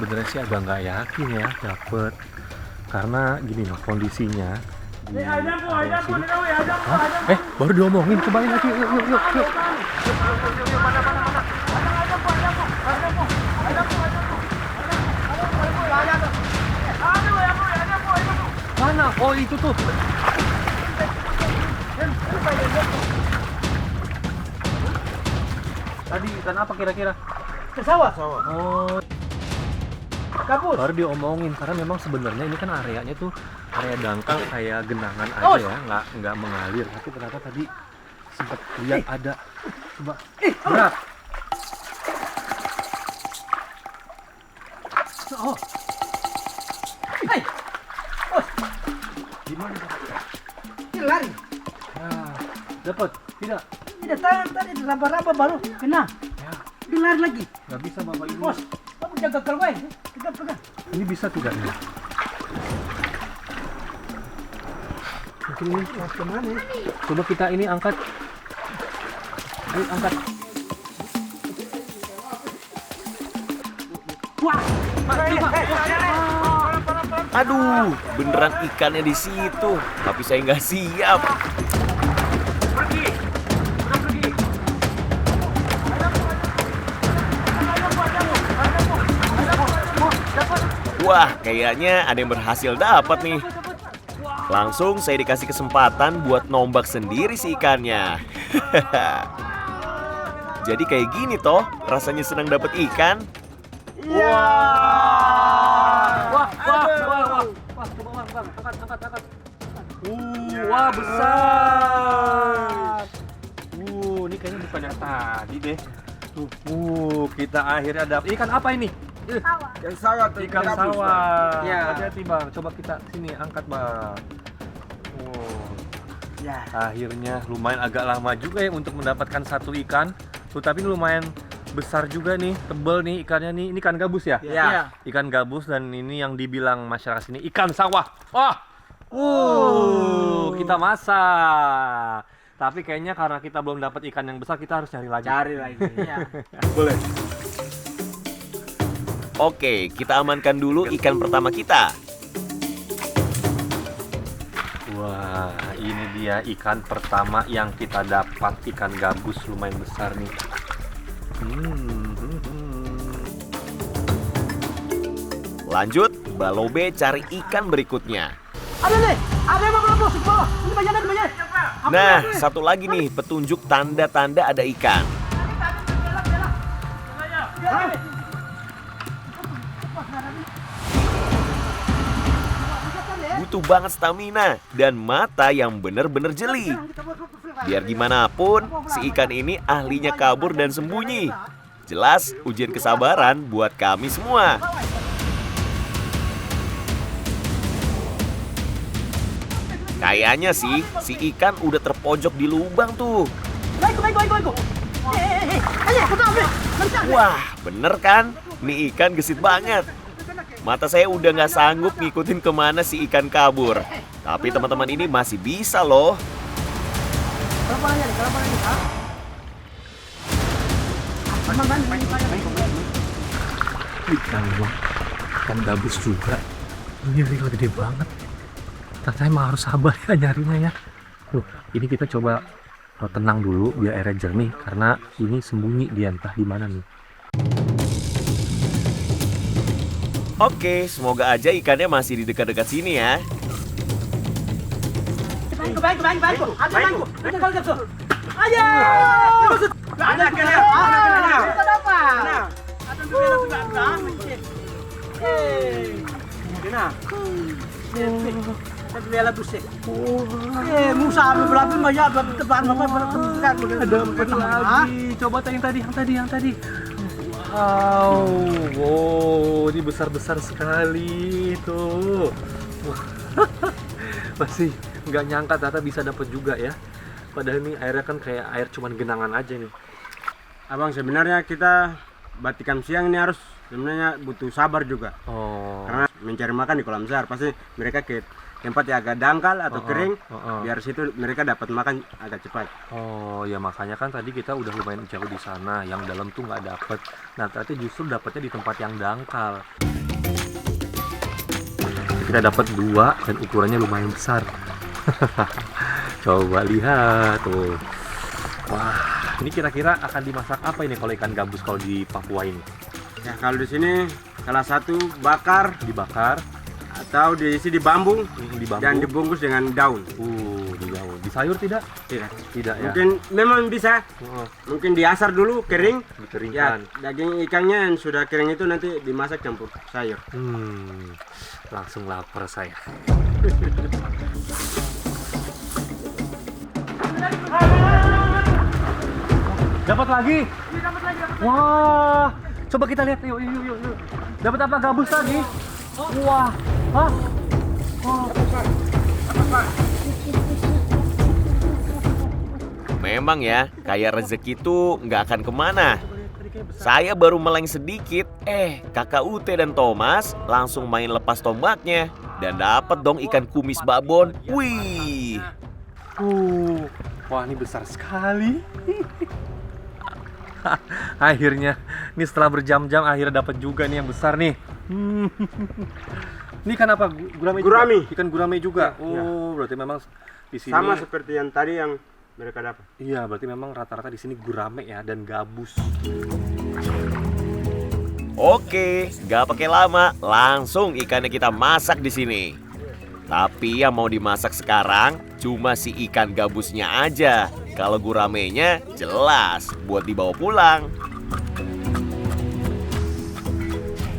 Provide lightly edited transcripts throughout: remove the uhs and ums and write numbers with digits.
sebenarnya sih agak nggak yakin ya dapet, karena gini loh kondisinya di area sini. Hah? Baru diomongin, cobain lagi, yuk. Mana? Oh itu tuh. Tadi ikan apa kira-kira? Sawah. Oh, Gabus. baru diomongin karena memang sebenarnya ini kan areanya tuh area dangkal kayak genangan aja ya, nggak mengalir. Tapi ternyata tadi sempat lihat ada. Coba. Berat. Oh. Hai. Bos, Gimana? dia lari. Nah, dapat? Tidak. Tidak tahan tadi raba-raba baru kena. Ya, Dia lari lagi. nggak bisa bapak ibu. Bos, kamu jaga kalwai. Pegang. Ini bisa tidak nih? Mungkin ini. Kemana ya? Coba kita ini angkat. Ayo angkat. Wah. Aduh, beneran ikannya di situ, tapi saya nggak siap. Wah, kayaknya ada yang berhasil dapat nih. Langsung saya dikasih kesempatan buat nombak sendiri si ikannya. Jadi kayak gini toh, rasanya senang dapat ikan. Wah, coba bang, angkat. Wah besar. Ini kayaknya bukan yang tadi deh. Kita akhirnya dapat ikan apa ini? Ikan sawah tuh. Ikan sawah. Ya. Hati-hati bang, coba kita sini angkat bang. Ya. Akhirnya lumayan agak lama juga ya untuk mendapatkan satu ikan. Tapi ini lumayan besar juga nih, tebel nih ikannya nih. Ini ikan gabus ya? Ya. Ikan gabus, dan ini yang dibilang masyarakat sini ikan sawah. Wah, kita masak. Tapi kayaknya karena kita belum dapat ikan yang besar, kita harus cari lagi. Cari lagi. Ya. Boleh. Oke, kita amankan dulu ikan pertama kita. Wah, ini dia ikan pertama yang kita dapat, ikan gabus lumayan besar nih. Lanjut, Balobe cari ikan berikutnya. Ada nih. Ada yang mau bos, bawah. Ini banyak. Nah, satu lagi nih petunjuk tanda-tanda ada ikan. Butuh banget stamina dan mata yang bener-bener jeli. Biar gimana pun, si ikan ini ahlinya kabur dan sembunyi. Jelas ujian kesabaran buat kami semua. Kayaknya sih, si ikan udah terpojok di lubang tuh. Baik. Ayo, kita ambil. Wah, bener kan? Nih ikan gesit banget. Mata saya udah nggak sanggup ngikutin kemana si ikan kabur. Tapi teman-teman ini masih bisa loh. Kelapa lagi. Ikan gabus juga. Ini gede banget. Ternyata emang harus sabar ya nyarinya ya. Ini kita coba tenang dulu biar airnya jernih, karena ini sembunyi dia entah di mana nih. Oke, semoga aja ikannya masih di dekat-dekat sini ya. Baik. Ayo. Ada kena. Kita dapat. Kena. Bela busik. Musa berapa banyak tebar Dapat lagi. Coba yang tadi. Wow, ini besar sekali tuh. Masih nggak nyangka ternyata bisa dapat juga ya. Padahal ini airnya kan kayak air cuman genangan aja nih. Abang, sebenarnya kita batikan siang ini harus sebenarnya butuh sabar juga. Oh. Karena mencari makan di kolam besar pasti mereka ke tempat yang agak dangkal atau kering, biar situ mereka dapat makan agak cepat. Oh ya, makanya kan tadi kita udah lumayan jauh di sana, yang dalam tuh nggak dapet. Nah ternyata justru dapetnya di tempat yang dangkal. Kita dapat 2 dan ukurannya lumayan besar. Coba lihat tuh. Wah, ini kira-kira akan dimasak apa ini kalau ikan gabus kalau di Papua ini? Ya kalau di sini salah satu bakar Dibakar, atau diisi di bambu di bambu. dan dibungkus dengan daun. Di daun. Di sayur tidak? Tidak. Tidak ya. Mungkin memang bisa. Mungkin diasar dulu kering. Ya, Dikeringkan. daging ikannya yang sudah kering itu nanti dimasak campur sayur. Langsung lapar saya. Dapat lagi? Wah, coba kita lihat. Yuk. Dapat apa gabus lagi? Wah, hah? Memang ya, kayak rezeki itu nggak akan kemana. Saya baru meleng sedikit, kakak Ute dan Thomas langsung main lepas tombaknya. Dan dapat dong ikan kumis babon. Wih, Wah, ini besar sekali. Akhirnya, ini setelah berjam-jam akhirnya dapat juga nih yang besar nih. Ini ikan apa? Gurame. Gurame. Juga? Ikan gurame juga. Ya. Berarti memang di sini Sama seperti yang tadi yang mereka dapat. Iya, berarti memang rata-rata di sini gurame ya dan gabus. oke, nggak pakai lama, langsung ikannya kita masak di sini. Tapi yang mau dimasak sekarang cuma si ikan gabusnya aja. Kalau guramenya jelas buat dibawa pulang.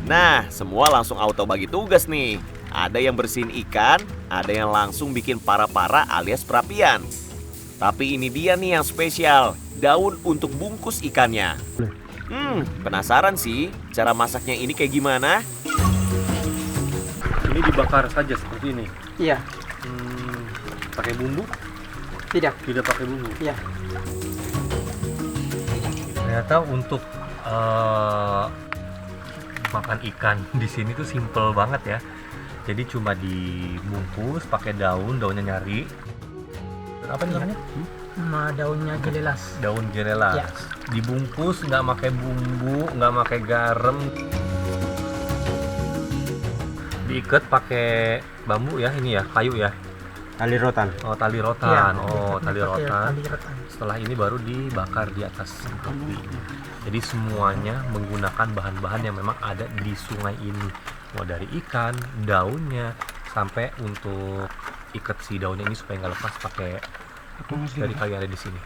Nah, semua langsung auto bagi tugas nih. Ada yang bersihin ikan, ada yang langsung bikin para-para alias perapian. Tapi ini dia nih yang spesial, daun untuk bungkus ikannya. Penasaran sih cara masaknya ini kayak gimana? Ini dibakar saja seperti ini. Iya. Pakai bumbu? Tidak. Tidak pakai bumbu. Iya. Ternyata untuk makan ikan di sini tuh simple banget ya. Jadi cuma dibungkus pakai daunnya nyari. Dan apa namanya? Sama daunnya jelelas. Daun jenelas. Ya. Dibungkus nggak pakai bumbu, nggak pakai garam. Diikat pakai bambu ya, ini ya, kayu ya. Tali rotan. Oh, tali rotan. Iya. Tali Pakai rotan. tali rotan. Setelah ini baru dibakar di atas api. Jadi semuanya menggunakan bahan-bahan yang memang ada di sungai ini. Mulai dari ikan, daunnya, sampai untuk ikat si daunnya ini supaya nggak lepas pakai dari kayu yang ada di sini.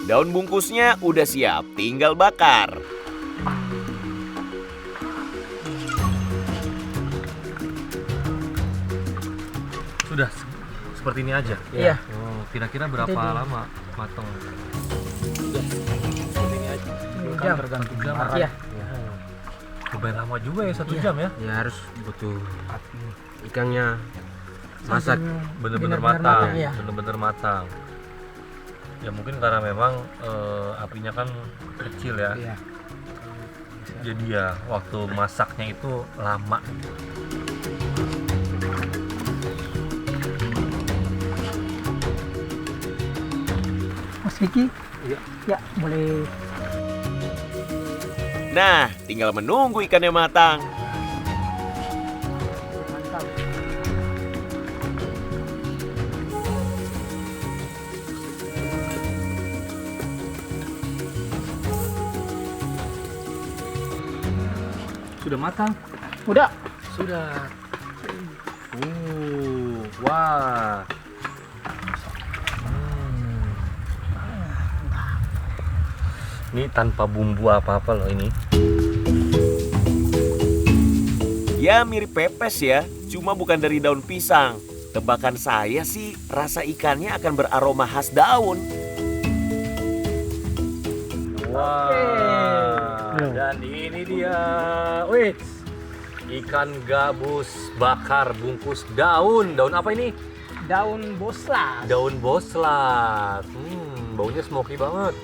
Daun bungkusnya udah siap, tinggal bakar. Sudah seperti ini aja. Iya. Oh, kira-kira berapa Jadi- lama matang? Jam. Tergantung jam. Iya. Lumayan lama juga ya, 1 Iya. jam ya. Ya harus butuh ikannya masak. Bener-bener Benar-benar matang, matang, iya. bener-bener matang. Ya mungkin karena memang apinya kan kecil ya. Iya. Jadi ya waktu masaknya itu lama. Mas Vicky? Iya. Ya, boleh. Nah, tinggal menunggu ikannya matang. Mantap. Sudah matang? Udah. Sudah. Wah. Ini tanpa bumbu apa-apa loh ini. Ya mirip pepes ya, cuma bukan dari daun pisang. Tebakan saya sih rasa ikannya akan beraroma khas daun. Wah. Dan ini dia. Wih. Ikan gabus bakar bungkus daun. Daun apa ini? Daun boslas. Daun boslat. Baunya smoky banget.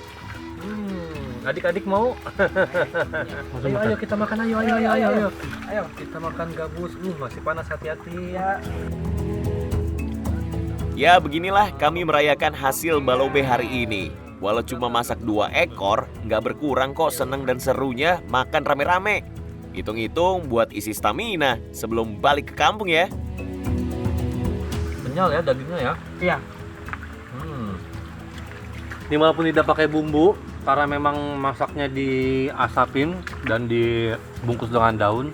Adik-adik mau? Ayo kita makan, ayo. Ayo kita makan gabus. Masih panas, hati-hati. Ya beginilah kami merayakan hasil balobe hari ini. Walau cuma masak 2 ekor, nggak berkurang kok seneng dan serunya makan rame-rame. Hitung-hitung buat isi stamina sebelum balik ke kampung ya. Kenyal ya dagingnya ya. Iya. Ini walaupun tidak pakai bumbu, karena memang masaknya diasapin dan dibungkus dengan daun,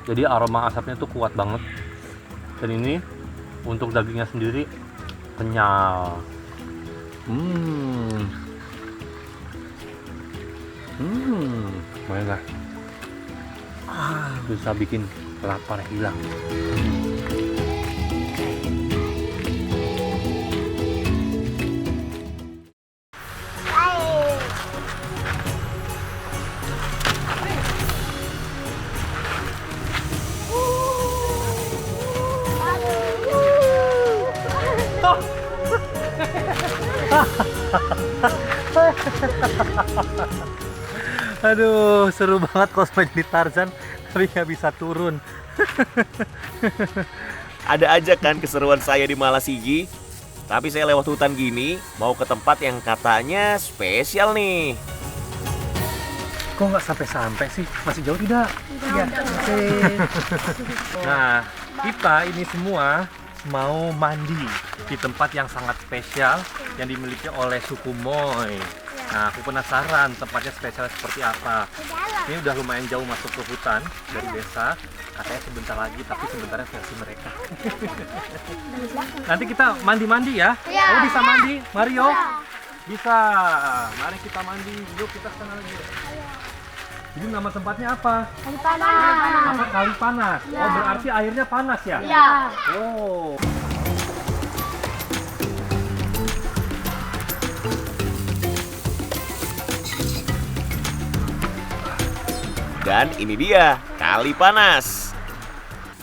jadi aroma asapnya tuh kuat banget. Dan ini untuk dagingnya sendiri kenyal. Banyak. Bisa bikin lapar hilang. Aduh, seru banget cosplay jadi Tarzan, tapi nggak bisa turun. Ada aja kan keseruan saya di Malasigi. Tapi saya lewat hutan gini, mau ke tempat yang katanya spesial nih. Kok nggak sampai-sampai sih? Masih jauh tidak? Iya. Nah, kita ini semua mau mandi di tempat yang sangat spesial yang dimiliki oleh suku Moy. Nah, aku penasaran tempatnya spesial seperti apa. Ini udah lumayan jauh masuk ke hutan dari desa. Katanya sebentar lagi, tapi sebentarnya versi mereka. Nanti kita mandi-mandi ya. Kamu bisa mandi, Mario? Bisa. Mari kita mandi. Yuk kita ke sana lagi. Jadi nama tempatnya apa? Kali panas. Apa? Kali panas. Oh, berarti airnya panas ya? Iya. Oh. Dan ini dia, kali panas.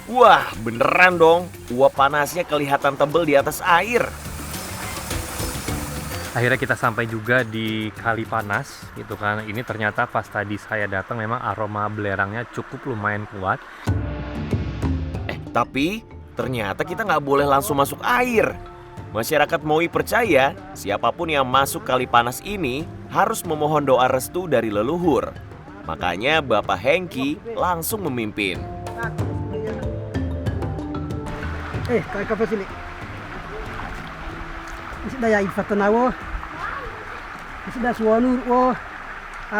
Wah, beneran dong. Uap panasnya kelihatan tebel di atas air. Akhirnya kita sampai juga di Kali Panas, gitu kan. Ini ternyata pas tadi saya datang memang aroma belerangnya cukup lumayan kuat. Tapi ternyata kita nggak boleh langsung masuk air. Masyarakat Moi percaya siapapun yang masuk Kali Panas ini harus memohon doa restu dari leluhur. Makanya Bapak Hengki langsung memimpin. Kaya ka sini. Isi daya ifatan wo. Isi da suanu wo.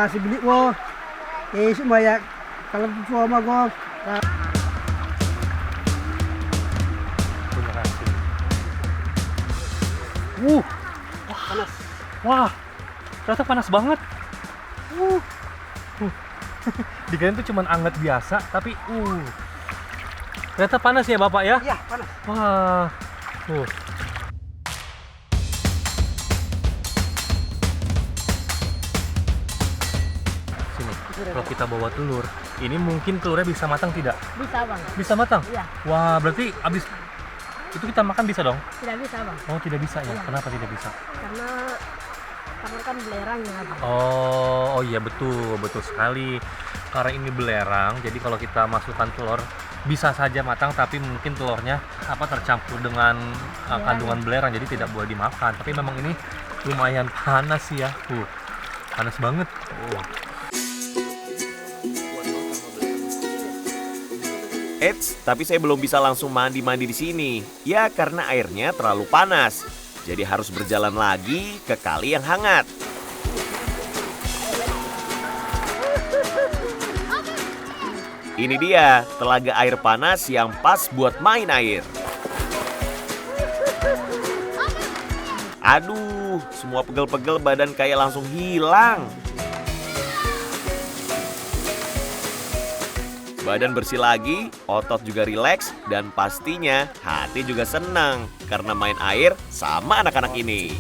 Sibili wo. Isi maya kalau suama go. Panas. Wah, ternyata panas banget. Dikirain tuh cuman anget biasa, tapi ternyata panas ya Bapak ya? Iya, panas. Wah. Sini, kalau kita bawa telur, ini mungkin telurnya bisa matang tidak? Bisa bang. Bisa matang? Iya. Wah, berarti abis itu kita makan bisa dong? Tidak bisa bang. Oh, tidak bisa ya? Iya. Kenapa tidak bisa? Karena kan belerang ya bang. Oh iya betul sekali. Karena ini belerang, jadi kalau kita masukkan telur bisa saja matang, tapi mungkin telurnya tercampur dengan kandungan belerang, jadi tidak boleh dimakan. Tapi memang ini lumayan panas sih ya. Panas banget. Eits, tapi saya belum bisa langsung mandi-mandi di sini. Ya karena airnya terlalu panas. Jadi harus berjalan lagi ke kali yang hangat. Ini dia telaga air panas yang pas buat main air. Aduh, semua pegel-pegel badan kayak langsung hilang. Badan bersih lagi, otot juga rileks, dan pastinya hati juga senang karena main air sama anak-anak ini.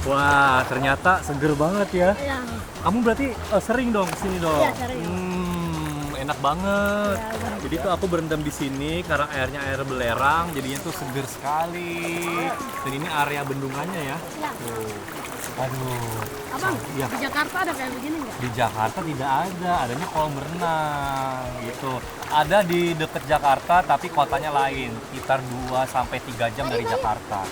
Wah, ternyata seger banget ya. Iya. Kamu berarti sering dong kesini dong? Iya, sering. Enak banget. Iya, benar. Jadi tuh aku berendam di sini karena airnya air belerang, jadinya tuh seger sekali. Dan ini area bendungannya ya. Iya. Tuh. Aduh. Abang, Iya. di Jakarta ada kayak begini nggak? Di Jakarta tidak ada, adanya kolam renang gitu. Ada di dekat Jakarta tapi kotanya lain, sekitar 2-3 jam dari Jakarta.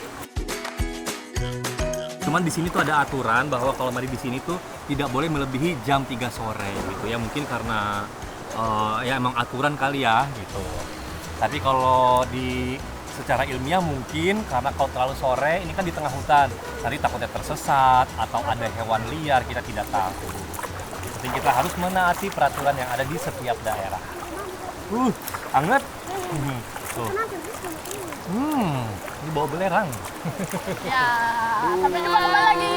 Cuman di sini tuh ada aturan bahwa kalau mandi di sini tuh tidak boleh melebihi jam 3 sore gitu ya. Mungkin karena ya emang aturan kali ya gitu. Tapi kalau di secara ilmiah mungkin karena kalau terlalu sore ini kan di tengah hutan, nanti takutnya tersesat atau ada hewan liar, kita tidak tahu. Jadi kita harus menaati peraturan yang ada di setiap daerah. Hangat. Tuh. Ini bau belerang. Ya, sampai jumpa lagi.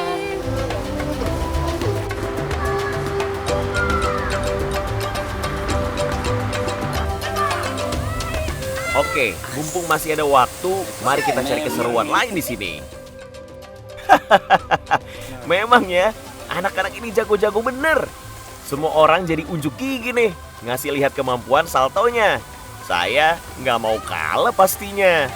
Oke, mumpung masih ada waktu, mari kita cari keseruan lain di sini. Memang ya, anak-anak ini jago-jago bener. Semua orang jadi unjuk gigi nih, ngasih lihat kemampuan saltonya. Saya nggak mau kalah pastinya.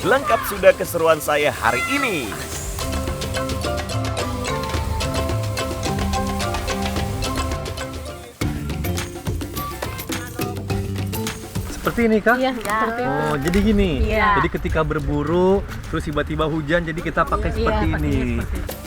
Lengkap sudah keseruan saya hari ini. Seperti ini kah? Iya, seperti itu. Oh, jadi gini. Iya. Jadi ketika berburu terus tiba-tiba hujan, jadi kita pakai seperti Iya, ini. pakai seperti itu.